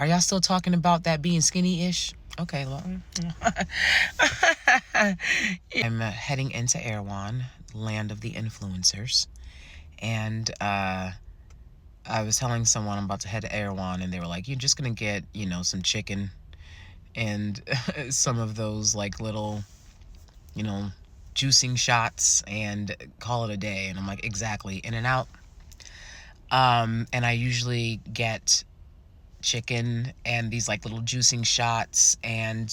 Are y'all still talking about that being skinny-ish? Okay, well. I'm heading into Erewhon, land of the influencers. And I was telling someone I'm about to head to Erewhon, and they were like, you're just going to get, some chicken and some of those, like, little, juicing shots and call it a day. And I'm like, exactly, in and out. And I usually get chicken and these like little juicing shots and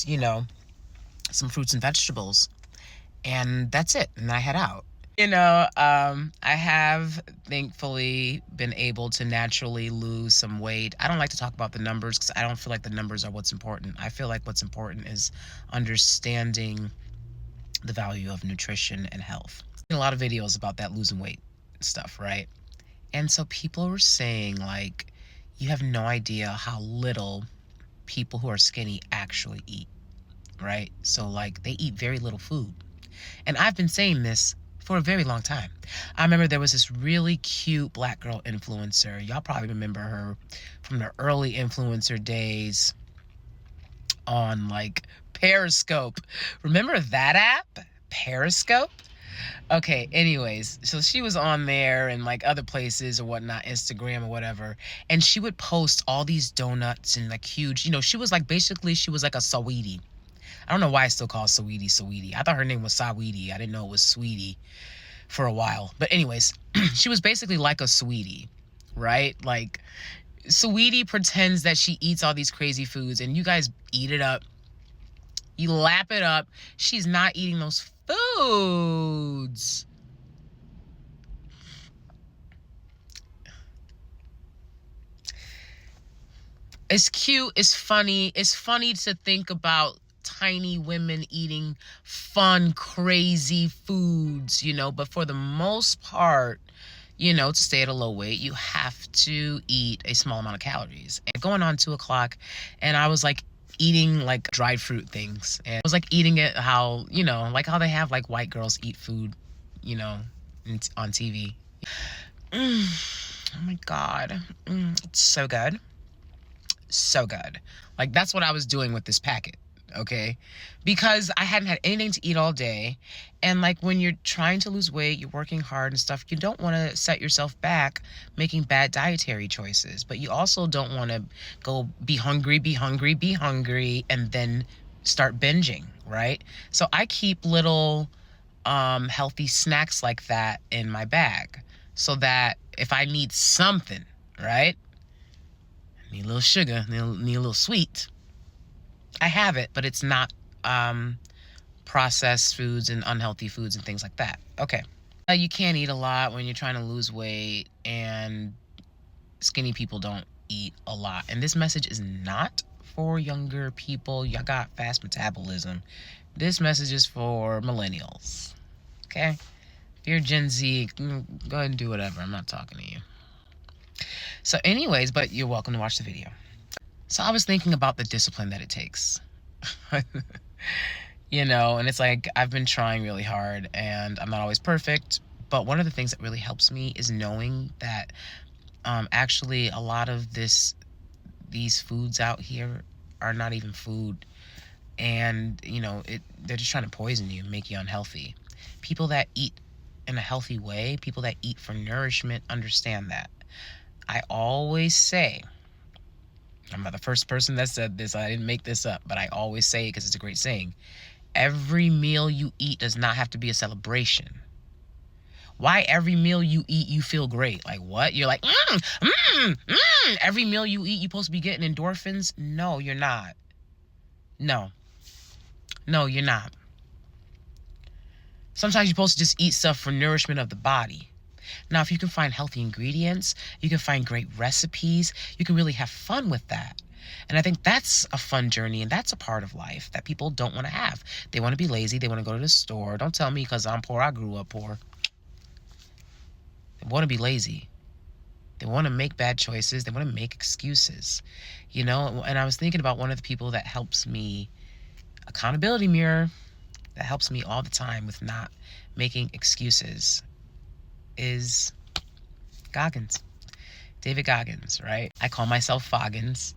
some fruits and vegetables, and that's it, and I head out. I have thankfully been able to naturally lose some weight. I don't like to talk about the numbers because I don't feel like the numbers are what's important. I feel like what's important is understanding the value of nutrition and health. I've seen a lot of videos about that losing weight stuff, right? And so people were saying, like, you have no idea how little people who are skinny actually eat, right? So, like, they eat very little food. And I've been saying this for a very long time. I remember there was this really cute black girl influencer. Y'all probably remember her from the early influencer days on, like, Periscope. Remember that app? Periscope? Okay, anyways, so she was on there and like other places or whatnot, Instagram or whatever, and she would post all these donuts and like huge, she was like, basically she was like a sweetie. I don't know why I still call Sweetie. I thought her name was Saweetie. I didn't know it was Sweetie for a while. But anyways, she was basically like a sweetie, right? Like, Sweetie pretends that she eats all these crazy foods and you guys eat it up. You lap it up. She's not eating those foods. It's cute. It's funny. It's funny to think about tiny women eating fun, crazy foods, but for the most part, to stay at a low weight, you have to eat a small amount of calories. And going on 2 o'clock, and I was like eating like dried fruit things. And I was like eating it how, like how they have like white girls eat food, on TV. Oh my God. It's so good. So good. Like, that's what I was doing with this packet. Okay, because I hadn't had anything to eat all day, and like when you're trying to lose weight, you're working hard and stuff, you don't want to set yourself back making bad dietary choices, but you also don't want to go be hungry, and then start binging, right? So I keep little healthy snacks like that in my bag, so that if I need something, right, I need a little sugar, need a little sweet, I have it, but it's not processed foods and unhealthy foods and things like that. Okay. You can't eat a lot when you're trying to lose weight, and skinny people don't eat a lot. And this message is not for younger people. Y'all got fast metabolism. This message is for millennials. Okay? If you're Gen Z, go ahead and do whatever. I'm not talking to you. So anyways, but you're welcome to watch the video. So I was thinking about the discipline that it takes, and it's like, I've been trying really hard and I'm not always perfect, but one of the things that really helps me is knowing that actually a lot of these foods out here are not even food, and they're just trying to poison you, make you unhealthy. People that eat in a healthy way, people that eat for nourishment, understand that. I always say, I'm not the first person that said this. I didn't make this up, but I always say it because it's a great saying. Every meal you eat does not have to be a celebration. Why every meal you eat, you feel great? Like, what? You're like, every meal you eat, you're supposed to be getting endorphins? No, you're not. No, you're not. Sometimes you're supposed to just eat stuff for nourishment of the body. Now, if you can find healthy ingredients, you can find great recipes, you can really have fun with that. And I think that's a fun journey, and that's a part of life that people don't want to have. They want to be lazy. They want to go to the store. Don't tell me because I'm poor, I grew up poor. They want to be lazy. They want to make bad choices. They want to make excuses, And I was thinking about one of the people that helps me, accountability mirror, that helps me all the time with not making excuses, is Goggins. David Goggins, right? I call myself Foggins.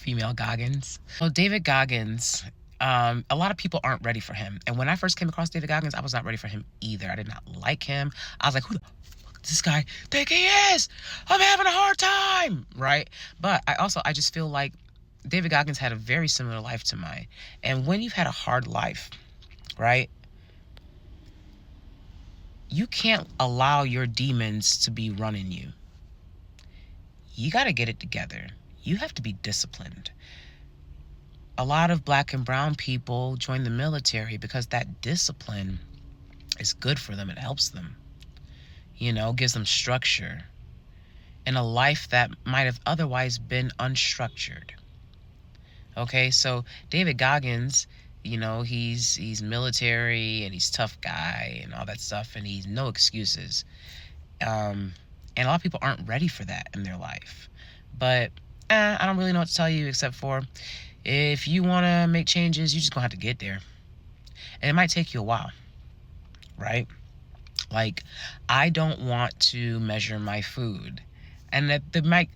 female Goggins. So David Goggins, a lot of people aren't ready for him. And when I first came across David Goggins, I was not ready for him either. I did not like him. I was like, who the fuck does this guy think he is? I'm having a hard time, right? But I just feel like David Goggins had a very similar life to mine. And when you've had a hard life, right, you can't allow your demons to be running you. You got to get it together. You have to be disciplined. A lot of black and brown people join the military because that discipline is good for them. It helps them, gives them structure in a life that might have otherwise been unstructured. Okay, so David Goggins, he's military and he's tough guy and all that stuff, and he's no excuses. And a lot of people aren't ready for that in their life. But I don't really know what to tell you except for if you want to make changes, you're just going to have to get there. And it might take you a while, right? Like, I don't want to measure my food. And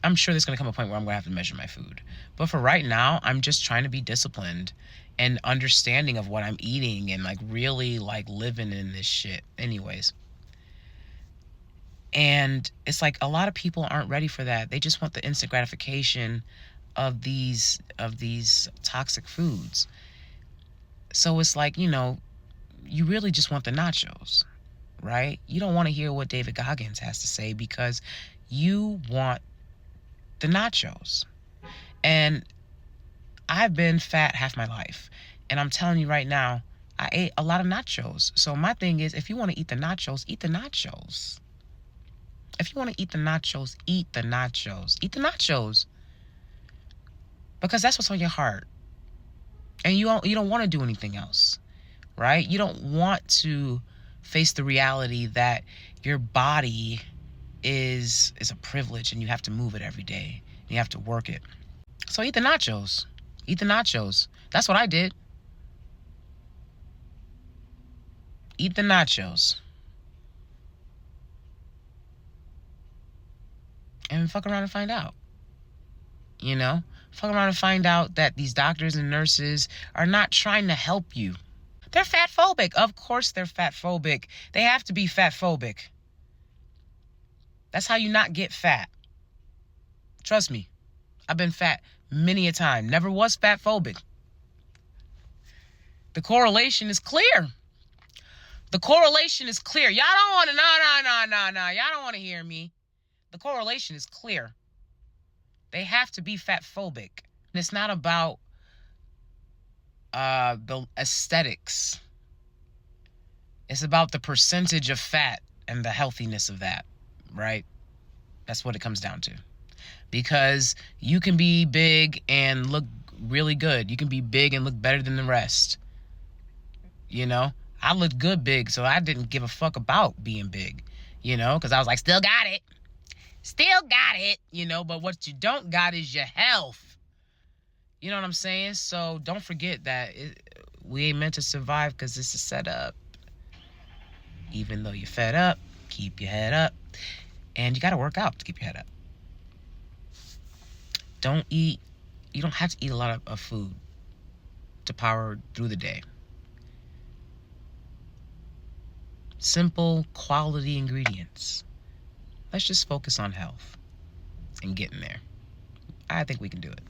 I'm sure there's going to come a point where I'm going to have to measure my food. But for right now, I'm just trying to be disciplined and understanding of what I'm eating and really living in this shit. Anyways. And it's like a lot of people aren't ready for that. They just want the instant gratification of these toxic foods. So it's like, you really just want the nachos, right? You don't want to hear what David Goggins has to say because you want the nachos. And I've been fat half my life. And I'm telling you right now, I ate a lot of nachos. So my thing is, if you want to eat the nachos, eat the nachos. If you want to eat the nachos, eat the nachos. Eat the nachos. Because that's what's on your heart. And you don't want to do anything else, right? You don't want to face the reality that your body is a privilege and you have to move it every day. You have to work it. So eat the nachos. Eat the nachos. That's what I did. Eat the nachos. And fuck around and find out. Fuck around and find out that these doctors and nurses are not trying to help you. They're fat phobic. Of course they're fat phobic. They have to be fat phobic. That's how you not get fat. Trust me. I've been fat many a time. Never was fat phobic. The correlation is clear. The correlation is clear. Y'all don't want to, no. Y'all don't want to hear me. The correlation is clear. They have to be fat phobic. And it's not about the aesthetics. It's about the percentage of fat and the healthiness of that, right? That's what it comes down to. Because you can be big and look really good. You can be big and look better than the rest. I looked good big, so I didn't give a fuck about being big, because I was like, still got it. Still got it, but what you don't got is your health. You know what I'm saying? So don't forget that we ain't meant to survive because this is set up. Even though you're fed up, keep your head up. And you got to work out to keep your head up. You don't have to eat a lot of food to power through the day. Simple, quality ingredients. Let's just focus on health and getting there. I think we can do it.